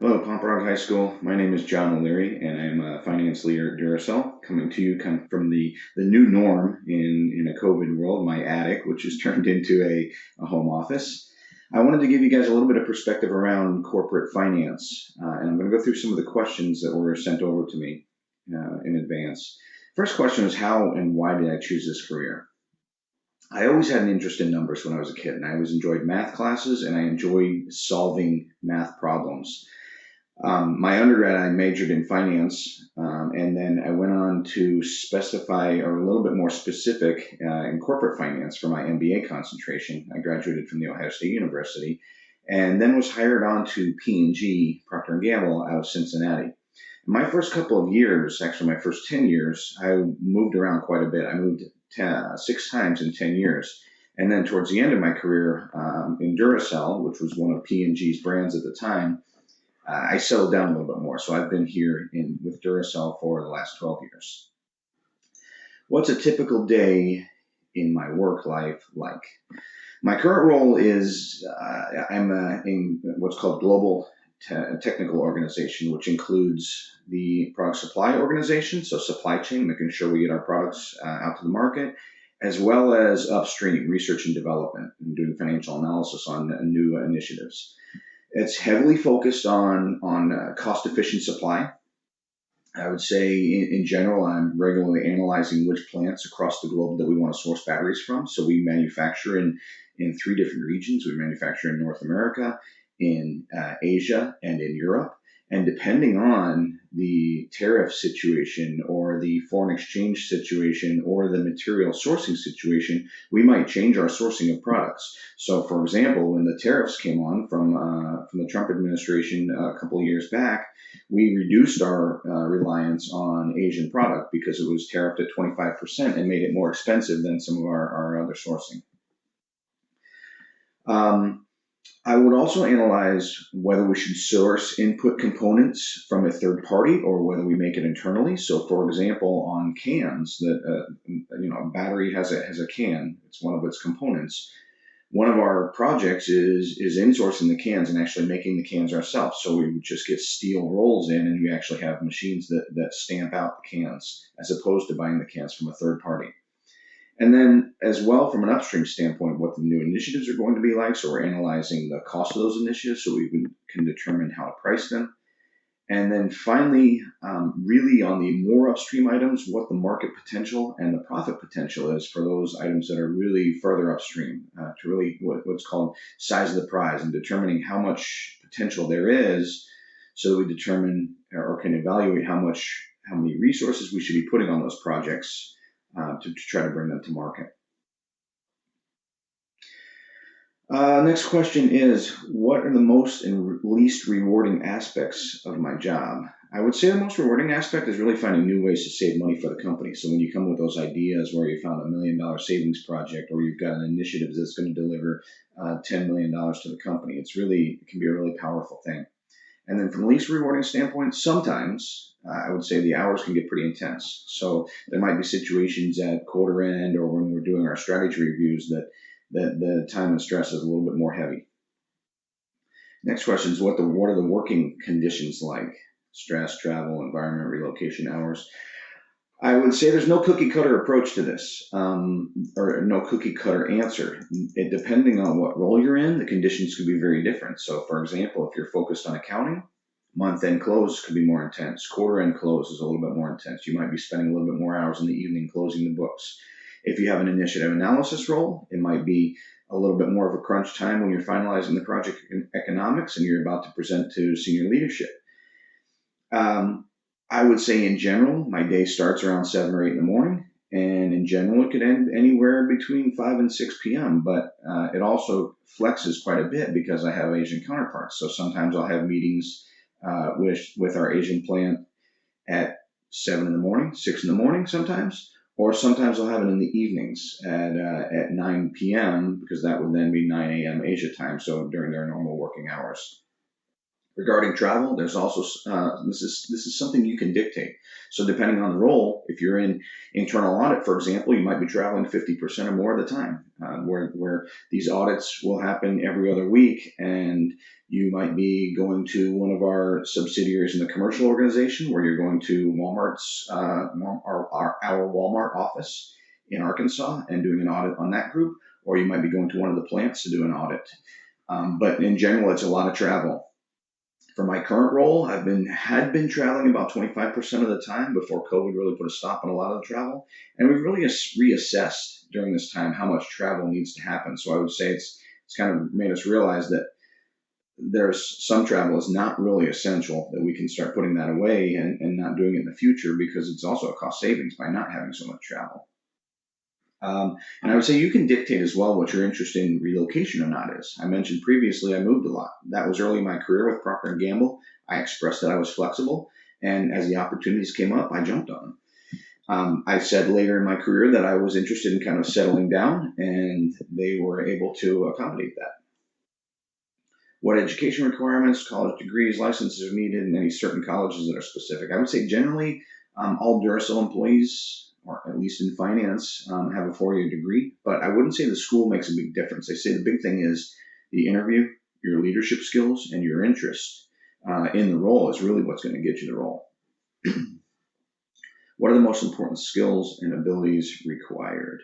Hello, Pompey High School. My name is John O'Leary, and I'm a finance leader at Duracell, coming to you kind of from the new norm in a COVID world, my attic, which has turned into a home office. I wanted to give you guys a little bit of perspective around corporate finance, and I'm going to go through some of the questions that were sent over to me in advance. First question is, how and why did I choose this career? I always had an interest in numbers when I was a kid, and I always enjoyed math classes, and I enjoyed solving math problems. My undergrad, I majored in finance, and then I went on to specify or a little bit more specific in corporate finance for my MBA concentration. I graduated from the Ohio State University, and then was hired on to P&G, Procter Gamble, out of Cincinnati. My first couple of years, actually my first 10 years, I moved around quite a bit. I moved 6 times in 10 years. And then towards the end of my career in Duracell, which was one of P&G's brands at the time, I settled down a little bit more. So I've been here with Duracell for the last 12 years. What's a typical day in my work life like? My current role is I'm in what's called global technical organization, which includes the product supply organization, so supply chain, making sure we get our products out to the market, as well as upstream, research and development, and doing financial analysis on new initiatives. It's heavily focused on cost efficient supply. I would say in general, I'm regularly analyzing which plants across the globe that we want to source batteries from. So we manufacture in 3 different regions. We manufacture in North America, in Asia, and in Europe. And depending on the tariff situation or the foreign exchange situation or the material sourcing situation, we might change our sourcing of products. So, for example, when the tariffs came on from the Trump administration a couple of years back, we reduced our reliance on Asian product because it was tariffed at 25% and made it more expensive than some of our other sourcing. I would also analyze whether we should source input components from a third party or whether we make it internally. So, for example, on cans, that a battery has a can. It's one of its components. One of our projects is insourcing the cans and actually making the cans ourselves. So we would just get steel rolls in, and we actually have machines that stamp out the cans as opposed to buying the cans from a third party. And then as well, from an upstream standpoint, what the new initiatives are going to be like. So we're analyzing the cost of those initiatives so we can determine how to price them. And then finally, really on the more upstream items, what the market potential and the profit potential is for those items that are really further upstream, to really what's called size of the prize, and determining how much potential there is so that we determine or can evaluate how many resources we should be putting on those projects to try to bring them to market. Next question is, what are the most and least rewarding aspects of my job? I would say the most rewarding aspect is really finding new ways to save money for the company. So when you come with those ideas where you found $1 million savings project, or you've got an initiative that's going to deliver $10 million to the company, it can be a really powerful thing. And then from a least rewarding standpoint, sometimes I would say the hours can get pretty intense. So there might be situations at quarter end or when we're doing our strategy reviews that the time and stress is a little bit more heavy. Next question is, what are the working conditions like? Stress, travel, environment, relocation, hours. I would say there's no cookie cutter approach to this, or no cookie cutter answer. Depending on what role you're in, the conditions could be very different. So, for example, if you're focused on accounting, month-end close could be more intense. Quarter-end close is a little bit more intense. You might be spending a little bit more hours in the evening closing the books. If you have an initiative analysis role, it might be a little bit more of a crunch time when you're finalizing the project economics and you're about to present to senior leadership. I would say in general, my day starts around 7 or 8 in the morning, and in general, it could end anywhere between 5 and 6 p.m., but it also flexes quite a bit because I have Asian counterparts. So sometimes I'll have meetings with our Asian plant at 7 in the morning, 6 in the morning sometimes, or sometimes I'll have it in the evenings at 9 p.m. because that would then be 9 a.m. Asia time, so during their normal working hours. Regarding travel, there's also this is something you can dictate. So depending on the role, if you're in internal audit, for example, you might be traveling 50% or more of the time, where these audits will happen every other week, and you might be going to one of our subsidiaries in the commercial organization, where you're going to Walmart's our Walmart office in Arkansas and doing an audit on that group, or you might be going to one of the plants to do an audit. But in general, it's a lot of travel. For my current role, had been traveling about 25% of the time before COVID really put a stop on a lot of the travel, and we've really reassessed during this time how much travel needs to happen. So I would say it's kind of made us realize that there's some travel is not really essential, that we can start putting that away and not doing it in the future, because it's also a cost savings by not having so much travel. And I would say you can dictate as well what your interest in relocation or not is. I mentioned previously I moved a lot. That was early in my career with Procter Gamble. I expressed that I was flexible, and as the opportunities came up, I jumped on them. I said later in my career that I was interested in kind of settling down, and they were able to accommodate that. What education requirements, college degrees, licenses are needed, and any certain colleges that are specific. I would say generally all Duracell employees, or at least in finance, have a 4-year degree, but I wouldn't say the school makes a big difference. I say the big thing is the interview, your leadership skills, and your interest in the role is really what's going to get you the role. What are the most important skills and abilities required?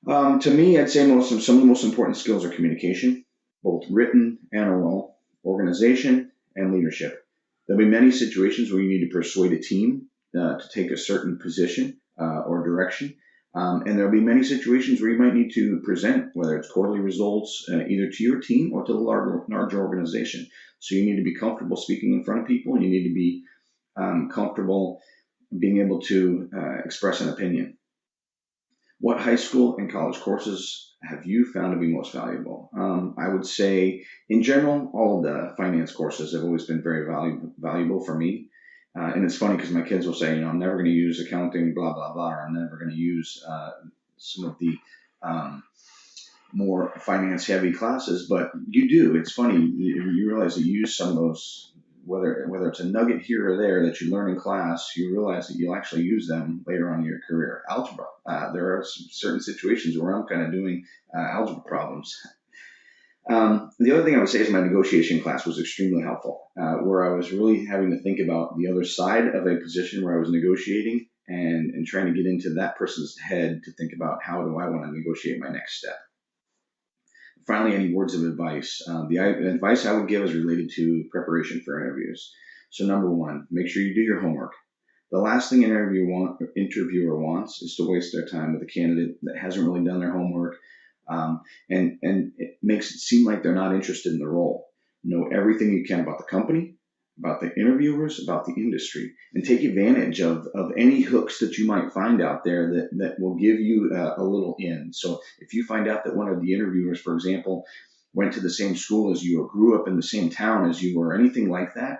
To me, I'd say some of the most important skills are communication, both written and oral, organization, and leadership. There'll be many situations where you need to persuade a team to take a certain position or direction. And there'll be many situations where you might need to present, whether it's quarterly results, either to your team or to the larger organization. So you need to be comfortable speaking in front of people, and you need to be comfortable being able to express an opinion. What high school and college courses have you found to be most valuable? I would say, in general, all of the finance courses have always been very valuable for me. And it's funny because my kids will say, I'm never going to use accounting, blah, blah, blah, or I'm never going to use some of the more finance-heavy classes, but you do. It's funny. You realize that you use some of those, whether it's a nugget here or there that you learn in class, you realize that you'll actually use them later on in your career. Algebra. There are certain situations where I'm kind of doing algebra problems. The other thing I would say is my negotiation class was extremely helpful, where I was really having to think about the other side of a position where I was negotiating and trying to get into that person's head to think about how do I want to negotiate my next step. Finally, any words of advice? The advice I would give is related to preparation for interviews. So number one, make sure you do your homework. The last thing an interviewer wants is to waste their time with a candidate that hasn't really done their homework, and it makes it seem like they're not interested in the role. Know everything you can about the company, about the interviewers, about the industry, and take advantage of any hooks that you might find out there that will give you a little in. So if you find out that one of the interviewers, for example, went to the same school as you or grew up in the same town as you or anything like that,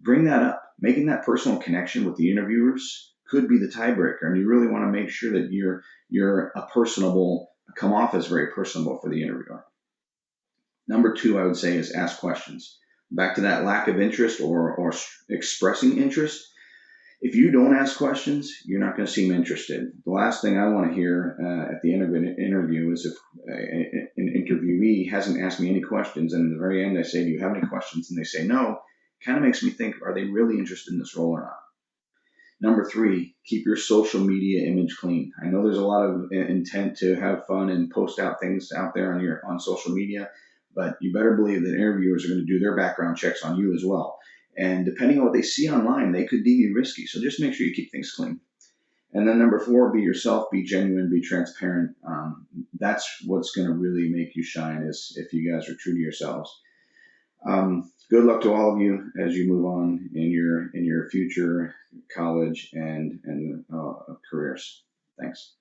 bring that up. Making that personal connection with the interviewers could be the tiebreaker, and you really want to make sure that you're come off as very personable for the interviewer. Number two, I would say, is ask questions. Back to that lack of interest or expressing interest. If you don't ask questions, you're not going to seem interested. The last thing I want to hear at the end of an interview is if an interviewee hasn't asked me any questions, and at the very end I say, do you have any questions? And they say no. It kind of makes me think, are they really interested in this role or not? Number three, keep your social media image clean. I know there's a lot of intent to have fun and post out things out there on social media, but you better believe that interviewers are going to do their background checks on you as well. And depending on what they see online, they could deem you risky. So just make sure you keep things clean. And then number four, be yourself, be genuine, be transparent. That's what's going to really make you shine, is if you guys are true to yourselves. Good luck to all of you as you move on in your future college and careers. Thanks.